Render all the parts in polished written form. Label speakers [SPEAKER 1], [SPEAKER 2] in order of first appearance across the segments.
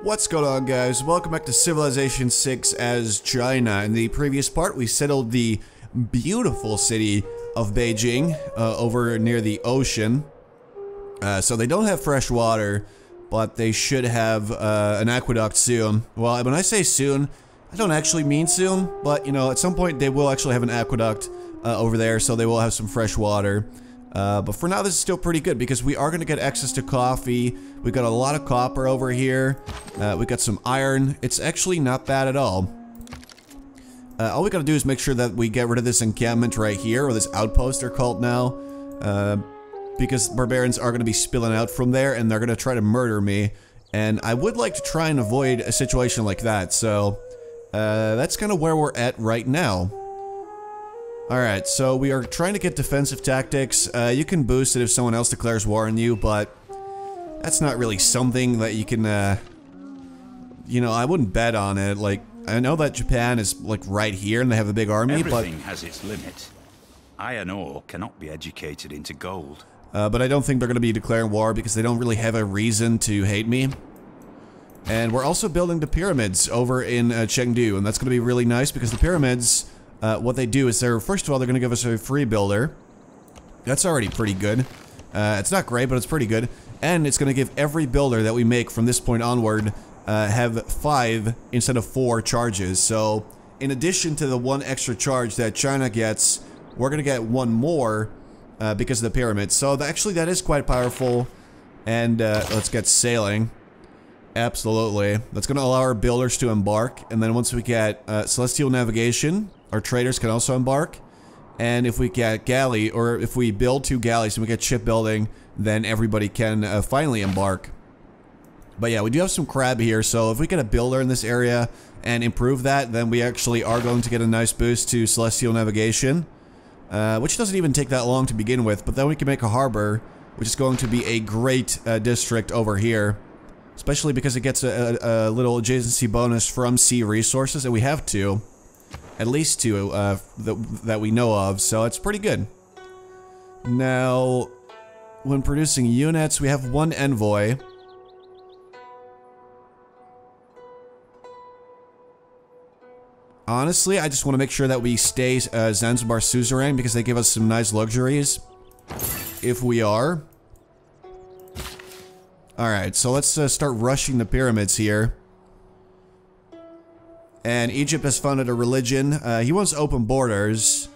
[SPEAKER 1] What's going on, guys? Welcome back to Civilization 6 as China. In the previous part, we settled the beautiful city of Beijing over near the ocean. So they don't have fresh water, but they should have an aqueduct soon. Well, when I say soon, I don't actually mean soon, but, you know, at some point they will actually have an aqueduct over there, so they will have some fresh water. But for now, this is still pretty good because we are going to get access to coffee. We got a lot of copper over here. We got some iron. It's actually not bad at all. All we got to do is make sure that we get rid of this encampment right here, or this outpost they're called now. Because barbarians are going to be spilling out from there and they're going to try to murder me. And I would like to try and avoid a situation like that. So that's kind of where we're at right now. Alright, so we are trying to get defensive tactics. You can boost it if someone else declares war on you, but that's not really something that you can, you know, I wouldn't bet on it. Like, I know that Japan is, like, right here and they have a big army,
[SPEAKER 2] Everything has its limit. Iron ore cannot be educated into gold.
[SPEAKER 1] But I don't think they're going to be declaring war because they don't really have a reason to hate me. And we're also building the pyramids over in Chengdu, and that's going to be really nice because the pyramids... what they do is they're, first of all, they're going to give us a free builder. That's already pretty good. It's not great, but it's pretty good. And it's going to give every builder that we make from this point onward have 5 instead of 4 charges. So, in addition to the 1 extra charge that China gets, we're going to get 1 more because of the pyramids. So, actually, that is quite powerful. And let's get sailing. Absolutely. That's going to allow our builders to embark. And then once we get celestial navigation... our traders can also embark, and if we get galley, or if we build 2 galleys and we get shipbuilding, then everybody can finally embark. But yeah, we do have some crab here, so if we get a builder in this area and improve that, then we actually are going to get a nice boost to celestial navigation, which doesn't even take that long to begin with, but then we can make a harbor, which is going to be a great district over here, especially because it gets a little adjacency bonus from sea resources, and we have 2. At least 2 that we know of, so it's pretty good. Now, when producing units, we have 1 envoy. Honestly, I just want to make sure that we stay Zanzibar suzerain because they give us some nice luxuries. If we are. Alright, so let's start rushing the pyramids here. And Egypt has founded a religion. He wants open borders.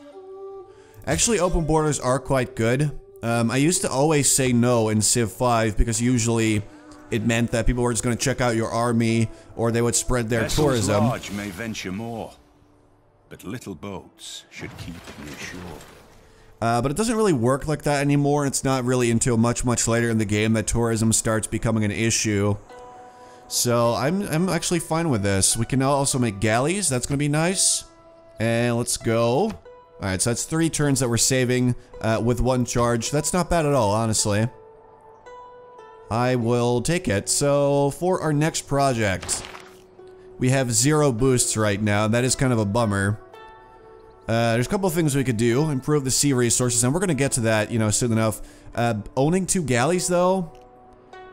[SPEAKER 1] Actually, open borders are quite good. I used to always say no in Civ 5 because usually it meant that people were just going to check out your army or they would spread their tourism.
[SPEAKER 2] Large may venture more, but little boats should keep near shore.
[SPEAKER 1] But it doesn't really work like that anymore. It's not really until much later in the game that tourism starts becoming an issue. So, I'm actually fine with this. We can now also make galleys. That's going to be nice. And let's go. Alright, so that's 3 turns that we're saving with 1 charge. That's not bad at all, honestly. I will take it. So, for our next project, we have 0 boosts right now. That is kind of a bummer. There's a couple of things we could do. Improve the sea resources, and we're going to get to that, you know, soon enough. Owning 2 galleys, though...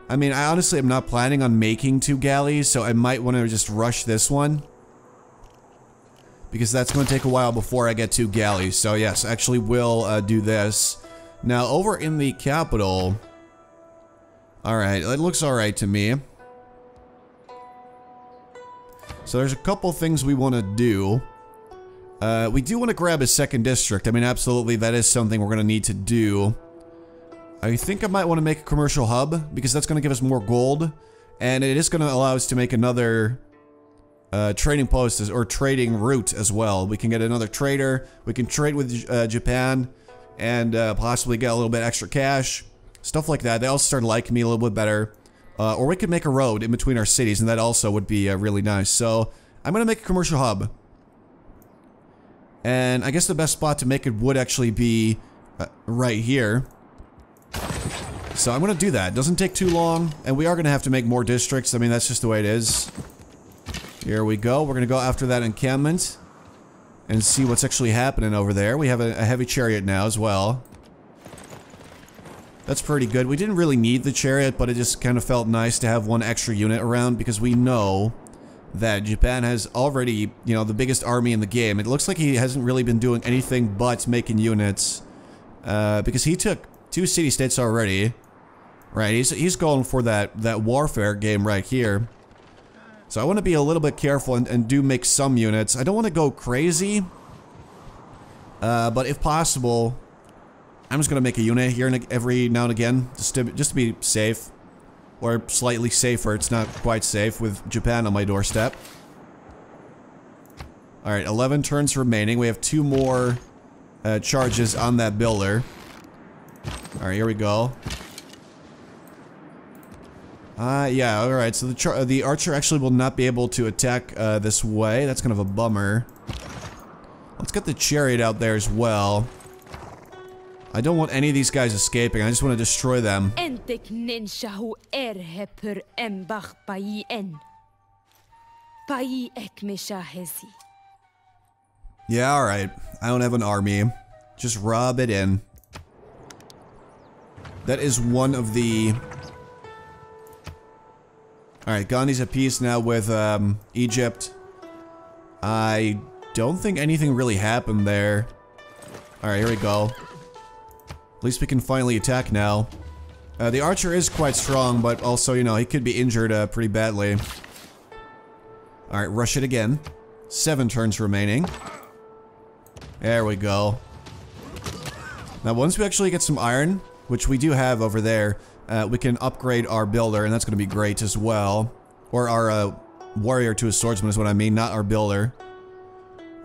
[SPEAKER 1] I mean, I honestly am not planning on making 2 galleys, so I might want to just rush this one. Because that's going to take a while before I get 2 galleys. So yes, actually will do this. Now, over in the capital... Alright, it looks alright to me. So there's a couple things we want to do. We do want to grab a 2nd district. I mean, absolutely, that is something we're going to need to do. I think I might want to make a commercial hub, because that's going to give us more gold, and it is going to allow us to make another trading post, or trading route as well. We can get another trader, we can trade with Japan, and possibly get a little bit extra cash, stuff like that. They also start liking me a little bit better. Or we could make a road in between our cities, and that also would be really nice. So, I'm going to make a commercial hub. And I guess the best spot to make it would actually be right here. So I'm gonna do that. It doesn't take too long, and we are gonna have to make more districts. I mean, that's just the way it is. Here we go. We're gonna go after that encampment and see what's actually happening over there. We have a heavy chariot now as well. That's pretty good. We didn't really need the chariot, but it just kind of felt nice to have one extra unit around because we know that Japan has already, you know, the biggest army in the game. It looks like he hasn't really been doing anything but making units because he took 2 city-states already. Right, he's going for that warfare game right here. So I want to be a little bit careful and do make some units. I don't want to go crazy, but if possible, I'm just going to make a unit here every now and again, just to be safe. Or slightly safer. It's not quite safe with Japan on my doorstep. Alright, 11 turns remaining. We have 2 more charges on that builder. Alright, here we go. Yeah, alright. So the archer actually will not be able to attack this way. That's kind of a bummer. Let's get the chariot out there as well. I don't want any of these guys escaping. I just want to destroy them. Yeah, alright. I don't have an army. Just rob it in. That is one of the... Alright, Gandhi's at peace now with Egypt. I don't think anything really happened there. Alright, here we go. At least we can finally attack now. The archer is quite strong, but also, you know, he could be injured pretty badly. Alright, rush it again. 7 turns remaining. There we go. Now, once we actually get some iron, which we do have over there, we can upgrade our builder, and that's going to be great as well. Or our warrior to a swordsman is what I mean, not our builder.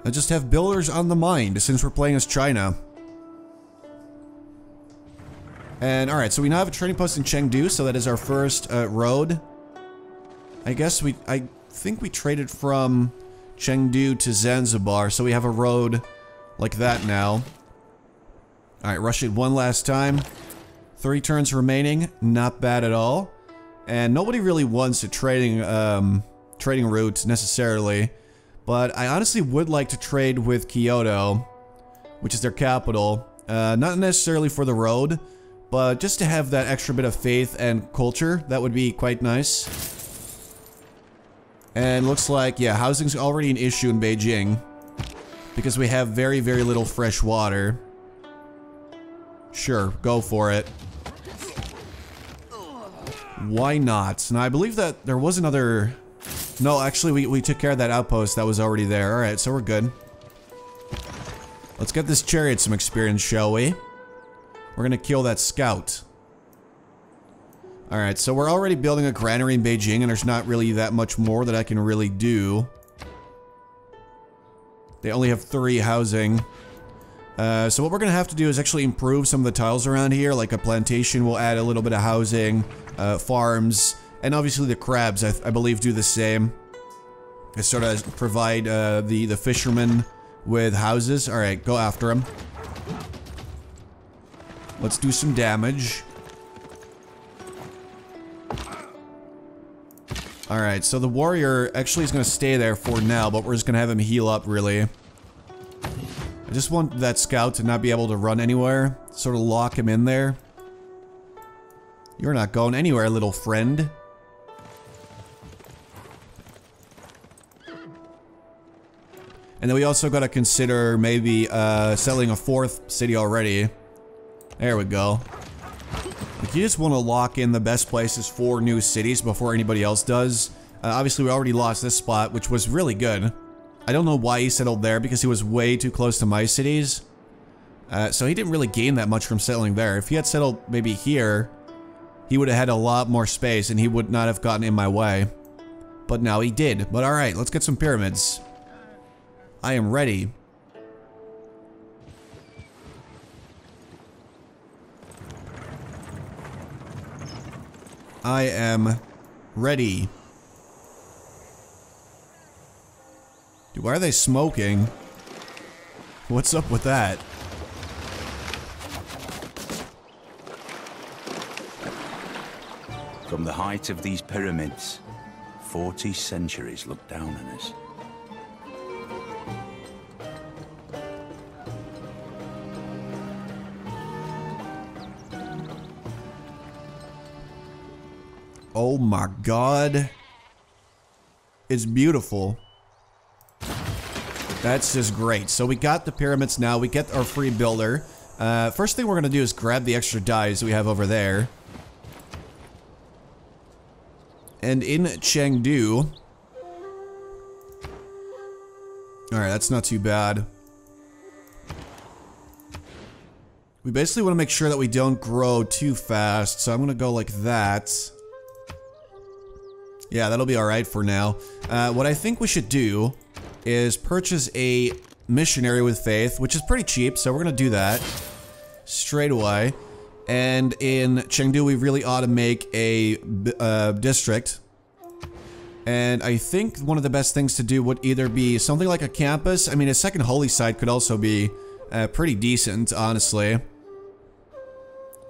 [SPEAKER 1] I just have builders on the mind, since we're playing as China. And alright, so we now have a trading post in Chengdu, so that is our first road. I think we traded from Chengdu to Zanzibar, so we have a road like that now. Alright, rush it one last time. 3 turns remaining, not bad at all. And nobody really wants a trading route necessarily, but I honestly would like to trade with Kyoto, which is their capital. Not necessarily for the road, but just to have that extra bit of faith and culture, that would be quite nice. And looks like, yeah, housing's already an issue in Beijing, because we have very, very little fresh water. Sure, go for it. Why not? Now, I believe that there was another... No, actually, we took care of that outpost that was already there. Alright, so we're good. Let's get this chariot some experience, shall we? We're gonna kill that scout. Alright, so we're already building a granary in Beijing, and there's not really that much more that I can really do. They only have 3 housing. So what we're gonna have to do is actually improve some of the tiles around here, like a plantation will add a little bit of housing, farms, and obviously the crabs, I believe, do the same. They sort of provide the fishermen with houses. Alright, go after them. Let's do some damage. Alright, so the warrior actually is going to stay there for now, but we're just going to have him heal up, really. I just want that scout to not be able to run anywhere. Sort of lock him in there. You're not going anywhere, little friend. And then we also got to consider maybe selling a 4th city already. There we go. Like, you just want to lock in the best places for new cities before anybody else does. Obviously, we already lost this spot, which was really good. I don't know why he settled there, because he was way too close to my cities. So he didn't really gain that much from settling there. If he had settled maybe here, he would have had a lot more space, and he would not have gotten in my way. But now he did. But alright, let's get some pyramids. I am ready. I am ready. Dude, why are they smoking? What's up with that?
[SPEAKER 2] From the height of these pyramids, 40 centuries look down on us.
[SPEAKER 1] Oh my god. It's beautiful. That's just great. So we got the pyramids now. We get our free builder. First thing we're gonna do is grab the extra dyes we have over there. And in Chengdu... Alright, that's not too bad. We basically want to make sure that we don't grow too fast, so I'm gonna go like that. Yeah, that'll be alright for now. What I think we should do is purchase a missionary with faith, which is pretty cheap, so we're gonna do that straight away. And in Chengdu, we really ought to make a district. And I think one of the best things to do would either be something like a campus. I mean, a second holy site could also be pretty decent, honestly.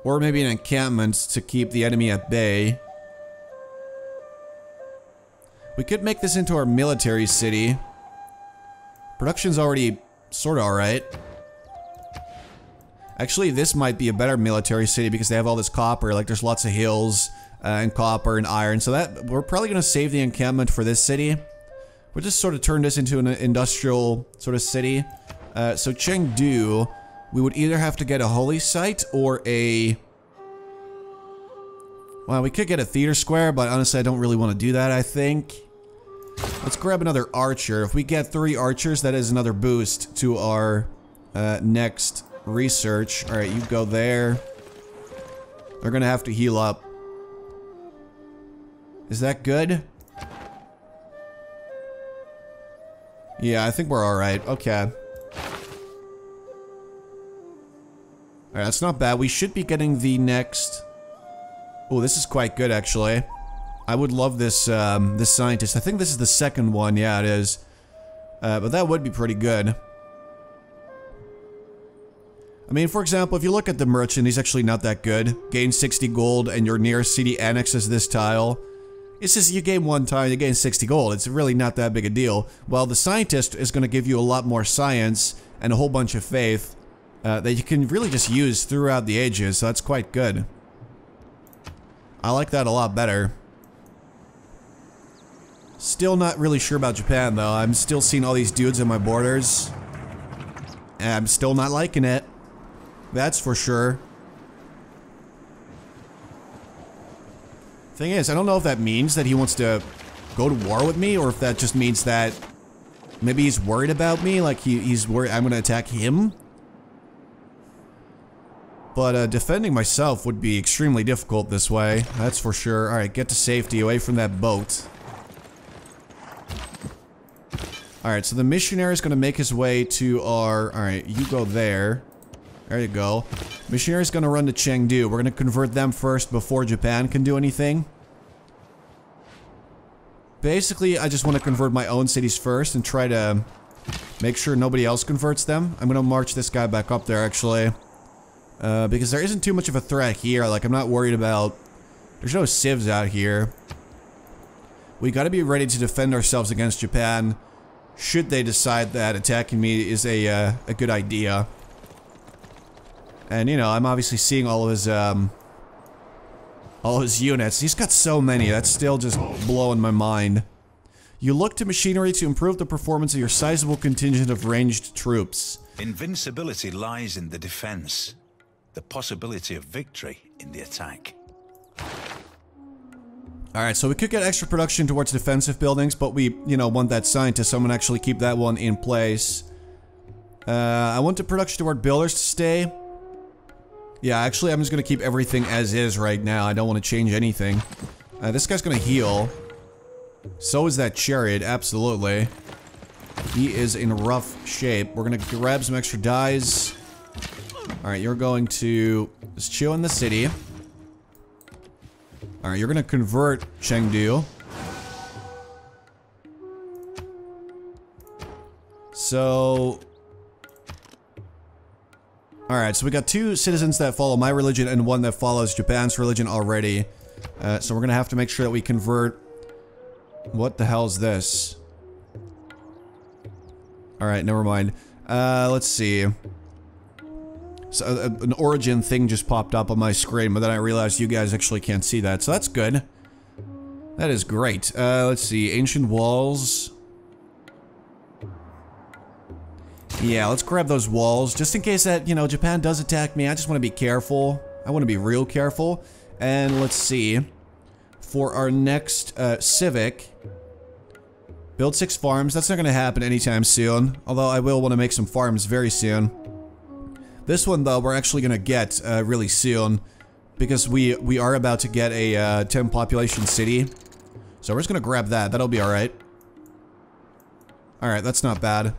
[SPEAKER 1] Or maybe an encampment to keep the enemy at bay. We could make this into our military city. Production's already sorta alright. Actually, this might be a better military city because they have all this copper. Like, there's lots of hills and copper and iron. So that we're probably gonna save the encampment for this city. We'll just sort of turn this into an industrial sort of city. So Chengdu, we would either have to get a holy site or a... Well, we could get a theater square, but honestly I don't really want to do that, I think. Let's grab another archer. If we get 3 archers, that is another boost to our next research. Alright, you go there. They're gonna have to heal up. Is that good? Yeah, I think we're alright. Okay. Alright, that's not bad. We should be getting the next... Oh, this is quite good, actually. I would love this, this scientist. I think this is the second one. Yeah, it is. But that would be pretty good. I mean, for example, if you look at the merchant, he's actually not that good. Gain 60 gold, and your nearest city annexes this tile. It's just, you gain 1 time, you gain 60 gold. It's really not that big a deal. Well, the scientist is going to give you a lot more science and a whole bunch of faith that you can really just use throughout the ages, so that's quite good. I like that a lot better. Still not really sure about Japan, though. I'm still seeing all these dudes at my borders. And I'm still not liking it. That's for sure. Thing is, I don't know if that means that he wants to go to war with me, or if that just means that maybe he's worried about me, like he's worried I'm gonna attack him. But defending myself would be extremely difficult this way, that's for sure. Alright, get to safety, away from that boat. Alright, so the missionary is gonna make his way to our... Alright, you go there. There you go. Missionary's gonna run to Chengdu. We're gonna convert them first before Japan can do anything. Basically, I just want to convert my own cities first and try to make sure nobody else converts them. I'm gonna march this guy back up there, actually. Because there isn't too much of a threat here. Like, I'm not worried about... There's no civs out here. We gotta be ready to defend ourselves against Japan, should they decide that attacking me is a good idea. And, you know, I'm obviously seeing all of his units. He's got so many, that's still just blowing my mind. You look to machinery to improve the performance of your sizable contingent of ranged troops.
[SPEAKER 2] Invincibility lies in the defense. The possibility of victory in the attack.
[SPEAKER 1] Alright, so we could get extra production towards defensive buildings, but we, you know, want that scientist, so I'm gonna actually keep that one in place. I want the production toward builders to stay. Yeah, actually, I'm just gonna keep everything as is right now. I don't want to change anything. This guy's gonna heal. So is that chariot, absolutely. He is in rough shape. We're gonna grab some extra dyes. Alright, you're going to just chill in the city. Alright, you're gonna convert Chengdu. So... Alright, so we got 2 citizens that follow my religion and 1 that follows Japan's religion already. So we're gonna have to make sure that we convert... What the hell is this? Alright, never mind. Let's see. So an origin thing just popped up on my screen, but then I realized you guys actually can't see that, so that's good. That is great. Let's see. Ancient walls. Yeah, let's grab those walls. Just in case that, you know, Japan does attack me. I just want to be careful. I want to be real careful. And let's see. For our next civic, build 6 farms. That's not going to happen anytime soon. Although I will want to make some farms very soon. This one, though, we're actually going to get really soon. Because we are about to get a 10 population city. So we're just going to grab that. That'll be alright. Alright, that's not bad.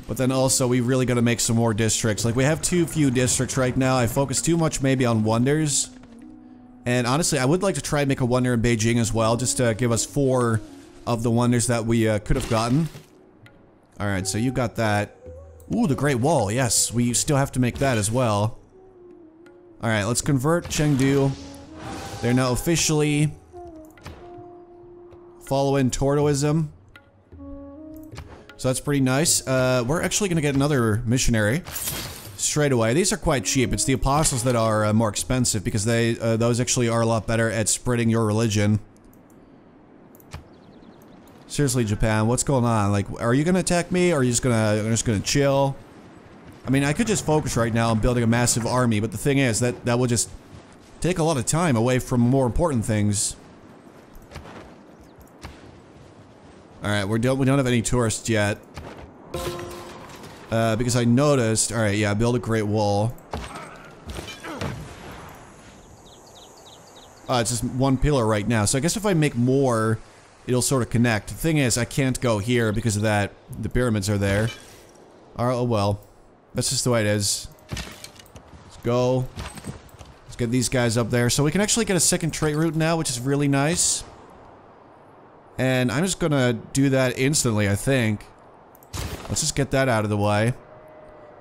[SPEAKER 1] But then also, we really gotta make some more districts. Like, we have too few districts right now. I focus too much maybe on wonders. And honestly, I would like to try and make a wonder in Beijing as well, just to give us 4 of the wonders that we could have gotten. Alright, so you got that. Ooh, the Great Wall, yes. We still have to make that as well. Alright, let's convert Chengdu. They're now officially following Tortoism. So that's pretty nice. We're actually gonna get another missionary straight away. These are quite cheap. It's the apostles that are more expensive because they those actually are a lot better at spreading your religion. Seriously, Japan, what's going on? Like, are you gonna attack me, or are you just gonna chill? I mean, I could just focus right now on building a massive army, but the thing is that will just take a lot of time away from more important things. Alright, we don't have any tourists yet. Because I noticed... Alright, yeah, build a Great Wall. It's just 1 pillar right now. So I guess if I make more, it'll sort of connect. The thing is, I can't go here because of that. The pyramids are there. Alright, oh well. That's just the way it is. Let's go. Let's get these guys up there. So we can actually get a second trade route now, which is really nice. And I'm just gonna do that instantly, I think. Let's just get that out of the way.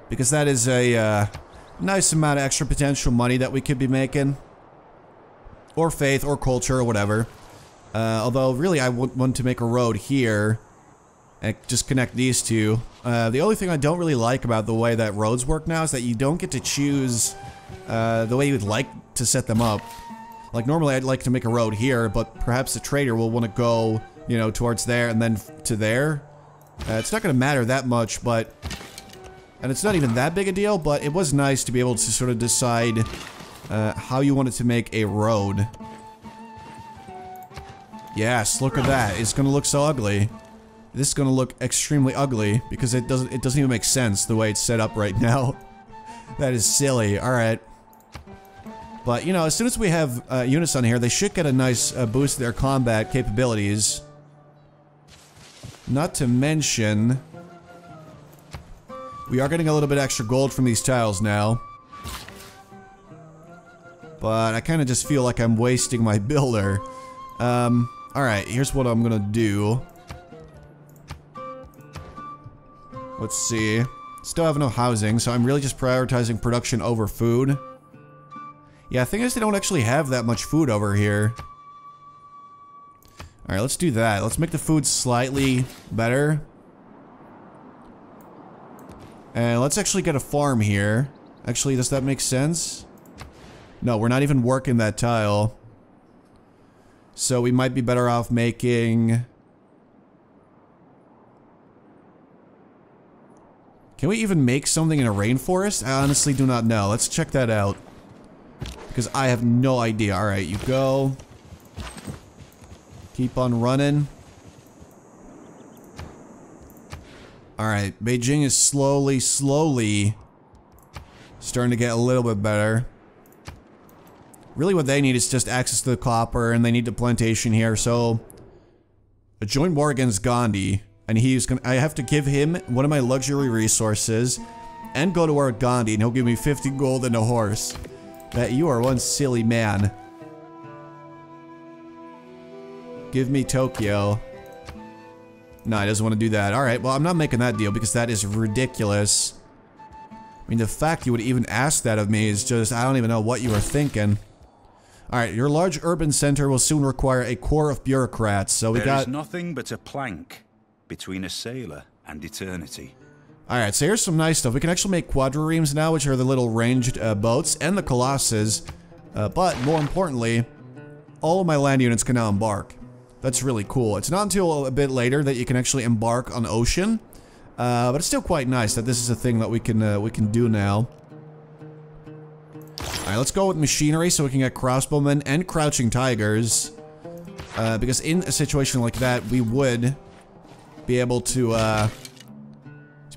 [SPEAKER 1] Because that is a nice amount of extra potential money that we could be making. Or faith, or culture, or whatever. Although, really, I want to make a road here. And just connect these two. The only thing I don't really like about the way that roads work now is that you don't get to choose the way you would like to set them up. Like, normally I'd like to make a road here, but perhaps the trader will want to go, you know, towards there and then to there. It's not going to matter that much, but... And it's not even that big a deal, but it was nice to be able to sort of decide how you wanted to make a road. Yes, look at that. It's going to look so ugly. This is going to look extremely ugly, because it doesn't even make sense the way it's set up right now. That is silly. Alright. But, you know, as soon as we have units on here, they should get a nice boost to their combat capabilities. Not to mention... We are getting a little bit extra gold from these tiles now. But I kind of just feel like I'm wasting my builder. Alright, here's what I'm gonna do. Let's see. Still have no housing, so I'm really just prioritizing production over food. Yeah, the thing is they don't actually have that much food over here. Alright, let's do that. Let's make the food slightly better. And let's actually get a farm here. Actually, does that make sense? No, we're not even working that tile. So we might be better off making... Can we even make something in a rainforest? I honestly do not know. Let's check that out. Because I have no idea. Alright, you go. Keep on running. Alright, Beijing is slowly starting to get a little bit better. Really what they need is just access to the copper, and they need the plantation here, so... A joint war against Gandhi, and he's gonna... I have to give him one of my luxury resources, and go to war with Gandhi, and he'll give me 50 gold and a horse. That you are one silly man. Give me Tokyo. No, he doesn't want to do that. Alright, well, I'm not making that deal because that is ridiculous. I mean, the fact you would even ask that of me is just... I don't even know what you were thinking. Alright, your large urban center will soon require a core of bureaucrats, so we got...
[SPEAKER 2] There is nothing but a plank between a sailor and eternity.
[SPEAKER 1] Alright, so here's some nice stuff. We can actually make quadriremes now, which are the little ranged boats, and the colossus. But more importantly, all of my land units can now embark. That's really cool. It's not until a bit later that you can actually embark on ocean, but it's still quite nice that this is a thing that we can do now. All right, let's go with machinery so we can get crossbowmen and crouching tigers, because in a situation like that, we would be able to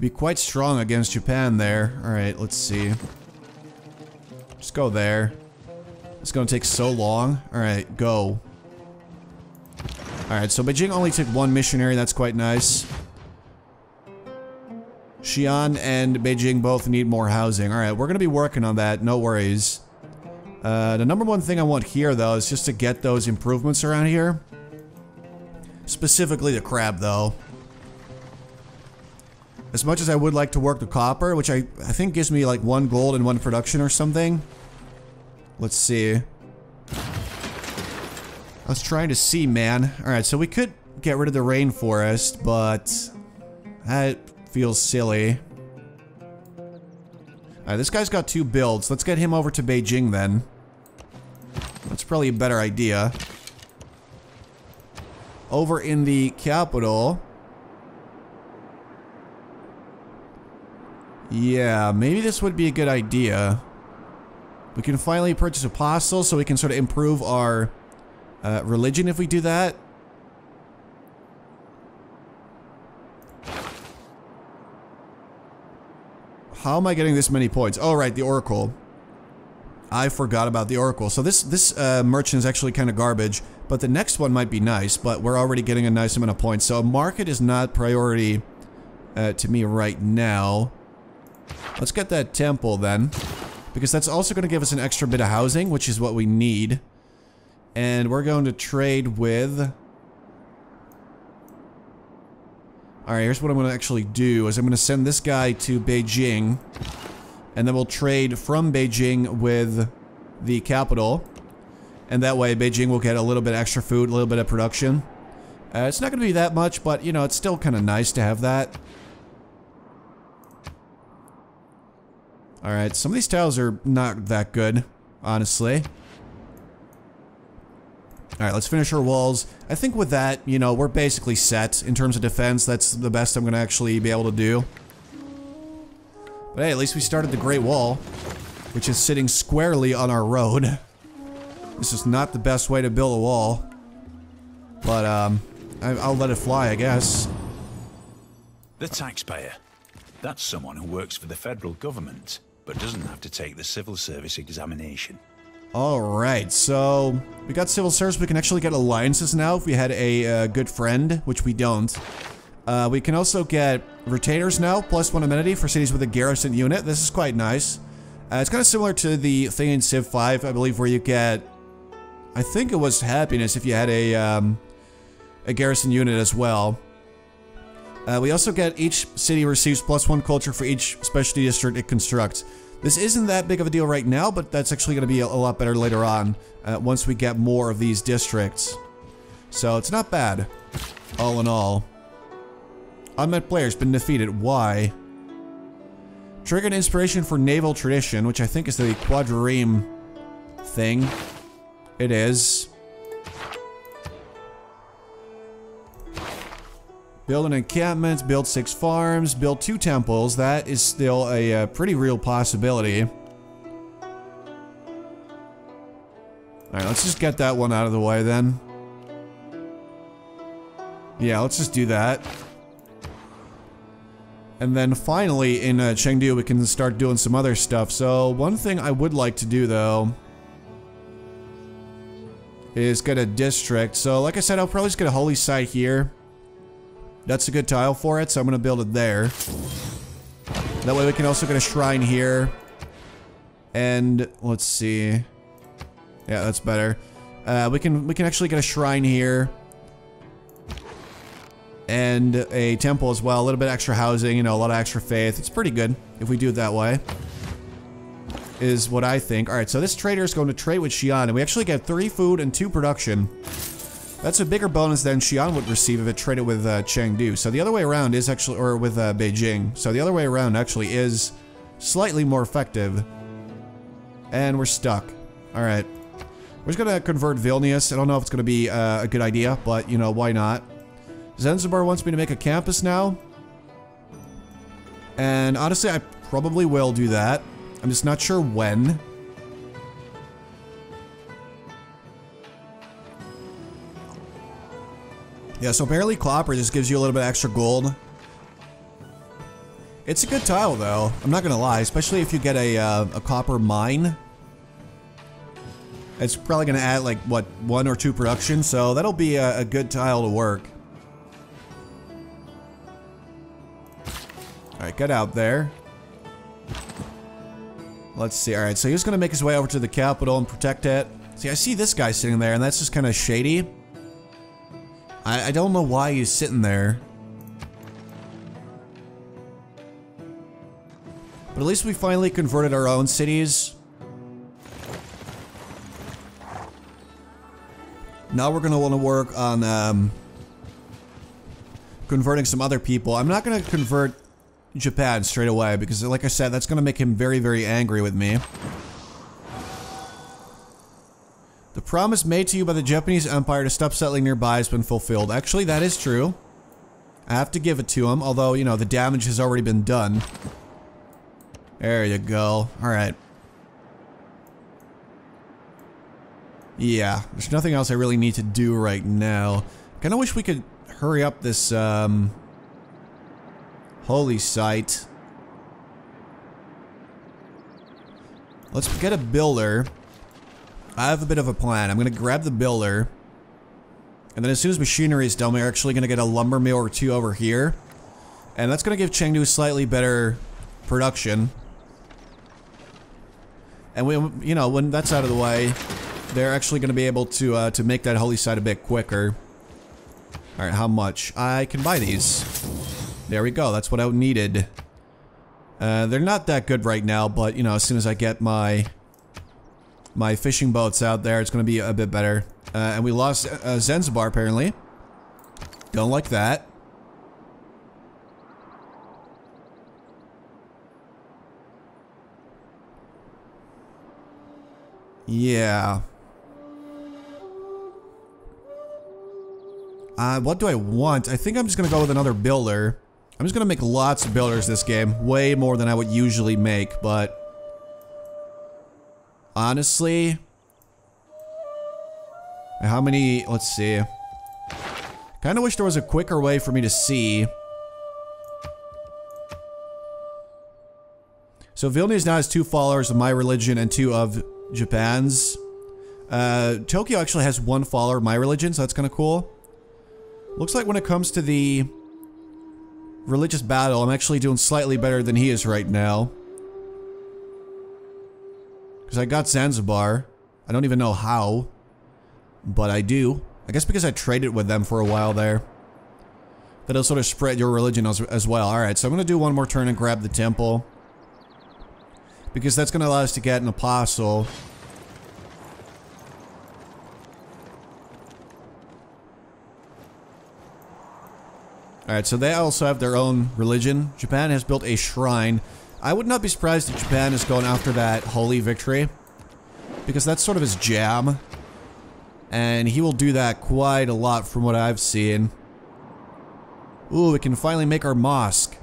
[SPEAKER 1] be quite strong against Japan there. All right, let's see. Just go there. It's gonna take so long. All right, go. Alright, so Beijing only took one missionary, that's quite nice. Xi'an and Beijing both need more housing. Alright, we're gonna be working on that, no worries. The number one thing I want here, though, is just to get those improvements around here. Specifically the crab, though. As much as I would like to work the copper, which I think gives me like 1 gold and 1 production or something. Let's see. I was trying to see, man. Alright, so we could get rid of the rainforest, but that feels silly. Alright, this guy's got 2 builds. Let's get him over to Beijing then. That's probably a better idea. Over in the capital. Yeah, maybe this would be a good idea. We can finally purchase apostles so we can sort of improve our religion if we do that. How am I getting this many points? Oh, right, the Oracle. I forgot about the Oracle. So this merchant is actually kind of garbage, but the next one might be nice, but we're already getting a nice amount of points. So a market is not priority to me right now. Let's get that temple then, because that's also going to give us an extra bit of housing, which is what we need. And we're going to trade with... Alright, here's what I'm going to actually do, is I'm going to send this guy to Beijing. And then we'll trade from Beijing with the capital. And that way, Beijing will get a little bit extra food, a little bit of production. It's not going to be that much, but, you know, it's still kind of nice to have that. Alright, some of these tiles are not that good, honestly. Alright, let's finish our walls. I think with that, you know, we're basically set in terms of defense. That's the best I'm going to actually be able to do. But hey, at least we started the Great Wall, which is sitting squarely on our road. This is not the best way to build a wall. But, I'll let it fly, I guess.
[SPEAKER 2] The taxpayer. That's someone who works for the federal government, but doesn't have to take the civil service examination.
[SPEAKER 1] Alright, so we got civil service. We can actually get alliances now if we had a good friend, which we don't. We can also get retainers now, +1 amenity for cities with a garrison unit. This is quite nice. It's kind of similar to the thing in Civ 5, I believe, where you get... I think it was happiness if you had a garrison unit as well. We also get each city receives +1 culture for each specialty district it constructs. This isn't that big of a deal right now, but that's actually going to be a lot better later on, once we get more of these districts. So it's not bad, all in all. Unmet players been defeated. Why? Triggered inspiration for naval tradition, which I think is the quadrireme thing. It is. Build an encampment, build 6 farms, build 2 temples. That is still a pretty real possibility. Alright, let's just get that one out of the way then. Yeah, let's just do that. And then finally in Chengdu we can start doing some other stuff. So one thing I would like to do though is get a district. So like I said, I'll probably just get a holy site here. That's a good tile for it, so I'm going to build it there. That way we can also get a shrine here. And, let's see. Yeah, that's better. We can actually get a shrine here. And a temple as well. A little bit extra housing, you know, a lot of extra faith. It's pretty good if we do it that way. Is what I think. Alright, so this trader is going to trade with Xi'an. And we actually get 3 food and 2 production. That's a bigger bonus than Xi'an would receive if it traded with Chengdu. So the other way around is actually, or with Beijing. So the other way around actually is slightly more effective. And we're stuck. Alright. We're just gonna convert Vilnius. I don't know if it's gonna be a good idea, but, you know, why not? Zanzibar wants me to make a campus now. And honestly, I probably will do that. I'm just not sure when. Yeah, so apparently copper just gives you a little bit extra gold. It's a good tile, though. I'm not gonna lie, especially if you get a copper mine. It's probably gonna add, like, what, 1 or 2 production, so that'll be a good tile to work. Alright, get out there. Let's see. Alright, so he's gonna make his way over to the capital and protect it. See, I see this guy sitting there, and that's just kind of shady. I don't know why he's sitting there. But at least we finally converted our own cities. Now we're gonna want to work on converting some other people. I'm not gonna convert Japan straight away because, like I said, that's gonna make him very, very angry with me. The promise made to you by the Japanese Empire to stop settling nearby has been fulfilled. Actually, that is true. I have to give it to him, although, you know, the damage has already been done. There you go. Alright. Yeah, there's nothing else I really need to do right now. Kinda wish we could hurry up this, holy site. Let's get a builder. I have a bit of a plan. I'm gonna grab the builder. And then as soon as machinery is done, we're actually gonna get a lumber mill or 2 over here. And that's gonna give Chengdu slightly better production. And we, you know, when that's out of the way, they're actually gonna be able to make that holy site a bit quicker. Alright, how much? I can buy these. There we go, that's what I needed. They're not that good right now, but, you know, as soon as I get my fishing boats out there, it's gonna be a bit better. And we lost Zanzibar, apparently. Don't like that. Yeah. What do I want? I think I'm just gonna go with another builder. I'm just gonna make lots of builders this game. Way more than I would usually make, but... honestly... how many... let's see. Kinda wish there was a quicker way for me to see. So Vilnius now has 2 followers of my religion and 2 of Japan's. Tokyo actually has 1 follower of my religion, so that's kinda cool. Looks like when it comes to the religious battle, I'm actually doing slightly better than he is right now. Because I got Zanzibar. I don't even know how. But I do. I guess because I traded with them for a while there. That'll sort of spread your religion as well. Alright, so I'm going to do one more turn and grab the temple. Because that's going to allow us to get an apostle. Alright, so they also have their own religion. Japan has built a shrine. I would not be surprised if Japan is going after that holy victory. Because that's sort of his jam. And he will do that quite a lot from what I've seen. Ooh, we can finally make our mosque.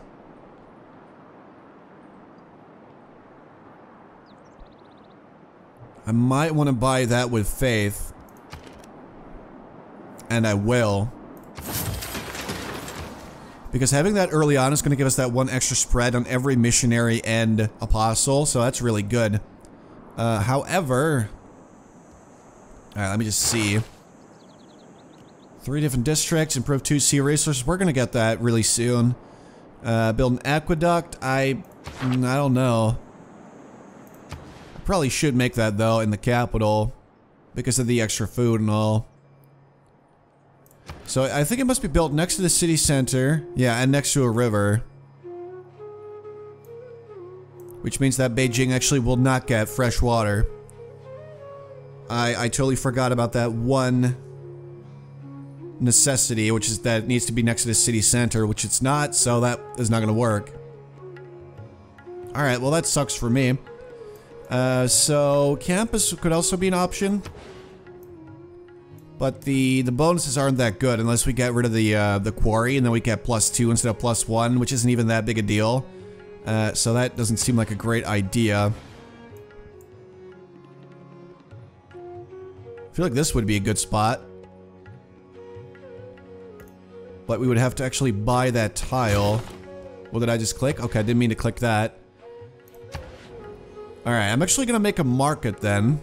[SPEAKER 1] I might want to buy that with faith. And I will. Because having that early on is going to give us that 1 extra spread on every missionary and apostle, so that's really good. However... alright, let me just see. 3 different districts, improve 2 sea resources. We're going to get that really soon. Build an aqueduct. I don't know. I probably should make that, though, in the capital. Because of the extra food and all. So I think it must be built next to the city center. Yeah, and next to a river. Which means that Beijing actually will not get fresh water. I totally forgot about that one necessity, which is that it needs to be next to the city center, which it's not, so that is not going to work. Alright, well that sucks for me. So campus could also be an option. But the bonuses aren't that good unless we get rid of the quarry, and then we get +2 instead of +1, which isn't even that big a deal. So that doesn't seem like a great idea. I feel like this would be a good spot. But we would have to actually buy that tile. What did I just click? Okay, I didn't mean to click that. Alright, I'm actually gonna make a market then.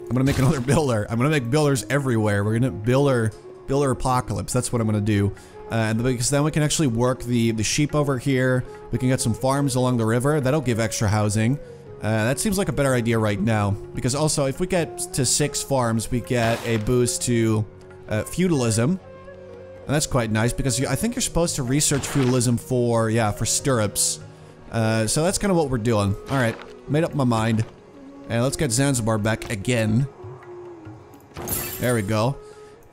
[SPEAKER 1] I'm gonna make another builder. I'm gonna make builders everywhere. We're gonna builder apocalypse. That's what I'm gonna do. And because then we can actually work the sheep over here. We can get some farms along the river. That'll give extra housing. That seems like a better idea right now. Because also, if we get to 6 farms, we get a boost to feudalism. And that's quite nice because I think you're supposed to research feudalism for stirrups. So that's kind of what we're doing. Alright, made up my mind. And let's get Zanzibar back again. There we go.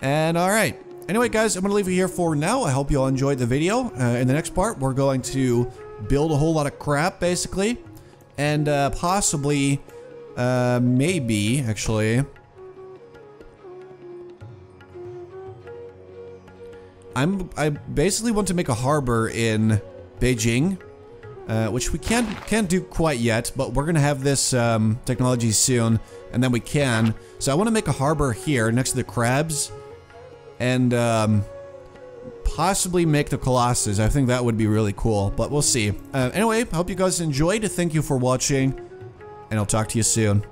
[SPEAKER 1] And alright. Anyway, guys, I'm going to leave it here for now. I hope you all enjoyed the video. In the next part, we're going to build a whole lot of crap, basically. And possibly, maybe, actually... I basically want to make a harbor in Beijing. Which we can't do quite yet, but we're gonna have this technology soon, and then we can. So I want to make a harbor here next to the crabs, and possibly make the Colossus. I think that would be really cool, but we'll see. Anyway, I hope you guys enjoyed. Thank you for watching, and I'll talk to you soon.